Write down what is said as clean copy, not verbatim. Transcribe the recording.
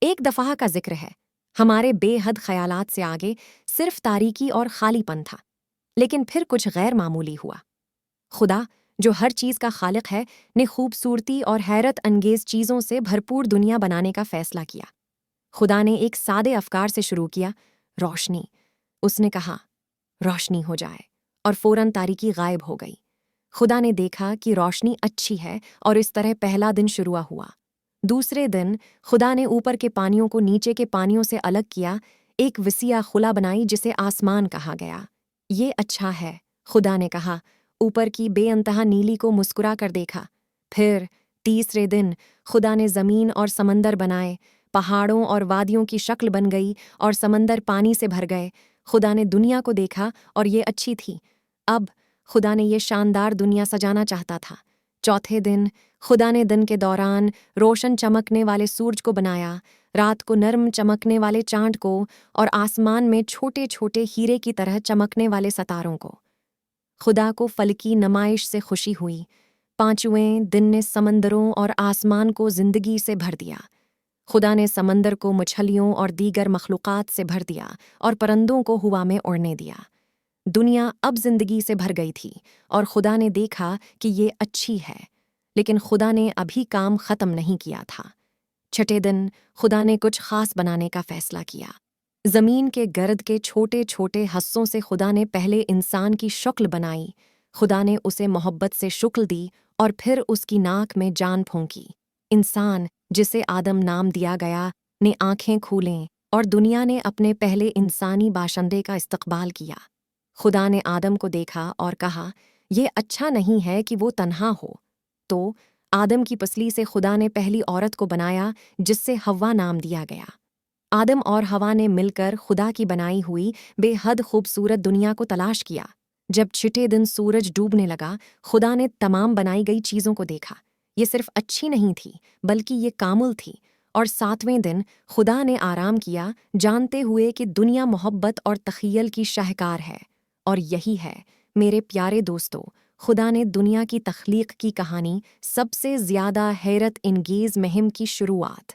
ایک دفعہ کا ذکر ہے، ہمارے بے حد خیالات سے آگے صرف تاریکی اور خالی پن تھا، لیکن پھر کچھ غیر معمولی ہوا۔ خدا، جو ہر چیز کا خالق ہے، نے خوبصورتی اور حیرت انگیز چیزوں سے بھرپور دنیا بنانے کا فیصلہ کیا۔ خدا نے ایک سادے افکار سے شروع کیا، روشنی۔ اس نے کہا، روشنی ہو جائے، اور فوراً تاریکی غائب ہو گئی۔ خدا نے دیکھا کہ روشنی اچھی ہے، اور اس طرح پہلا دن شروع ہوا۔ دوسرے دن خدا نے اوپر کے پانیوں کو نیچے کے پانیوں سے الگ کیا، ایک وسیع خلا بنائی جسے آسمان کہا گیا۔ یہ اچھا ہے، خدا نے کہا، اوپر کی بے انتہا نیلی کو مسکرا کر دیکھا۔ پھر تیسرے دن خدا نے زمین اور سمندر بنائے، پہاڑوں اور وادیوں کی شکل بن گئی اور سمندر پانی سے بھر گئے۔ خدا نے دنیا کو دیکھا اور یہ اچھی تھی۔ اب خدا نے یہ شاندار دنیا سجانا چاہتا تھا۔ چوتھے دن خدا نے دن کے دوران روشن چمکنے والے سورج کو بنایا، رات کو نرم چمکنے والے چاند کو، اور آسمان میں چھوٹے چھوٹے ہیرے کی طرح چمکنے والے ستاروں کو۔ خدا کو فلکی نمائش سے خوشی ہوئی۔ پانچویں دن نے سمندروں اور آسمان کو زندگی سے بھر دیا۔ خدا نے سمندر کو مچھلیوں اور دیگر مخلوقات سے بھر دیا اور پرندوں کو ہوا میں اڑنے دیا۔ دنیا اب زندگی سے بھر گئی تھی، اور خدا نے دیکھا کہ یہ اچھی ہے۔ لیکن خدا نے ابھی کام ختم نہیں کیا تھا۔ چھٹے دن خدا نے کچھ خاص بنانے کا فیصلہ کیا۔ زمین کے گرد کے چھوٹے چھوٹے حصوں سے خدا نے پہلے انسان کی شکل بنائی۔ خدا نے اسے محبت سے شکل دی اور پھر اس کی ناک میں جان پھونکی۔ انسان، جسے آدم نام دیا گیا، نے آنکھیں کھولیں، اور دنیا نے اپنے پہلے انسانی باشندے کا استقبال کیا۔ خدا نے آدم کو دیکھا اور کہا، یہ اچھا نہیں ہے کہ وہ تنہا ہو۔ تو آدم کی پسلی سے خدا نے پہلی عورت کو بنایا، جس سے حوا نام دیا گیا۔ آدم اور حوا نے مل کر خدا کی بنائی ہوئی بے حد خوبصورت دنیا کو تلاش کیا۔ جب چھٹے دن سورج ڈوبنے لگا، خدا نے تمام بنائی گئی چیزوں کو دیکھا۔ یہ صرف اچھی نہیں تھی، بلکہ یہ کامل تھی۔ اور ساتویں دن خدا نے آرام کیا، جانتے ہوئے کہ دنیا محبت اور تخیل کی شاہکار ہے۔ اور یہی ہے، میرے پیارے دوستو، خدا نے دنیا کی تخلیق کی کہانی، سب سے زیادہ حیرت انگیز مہم کی شروعات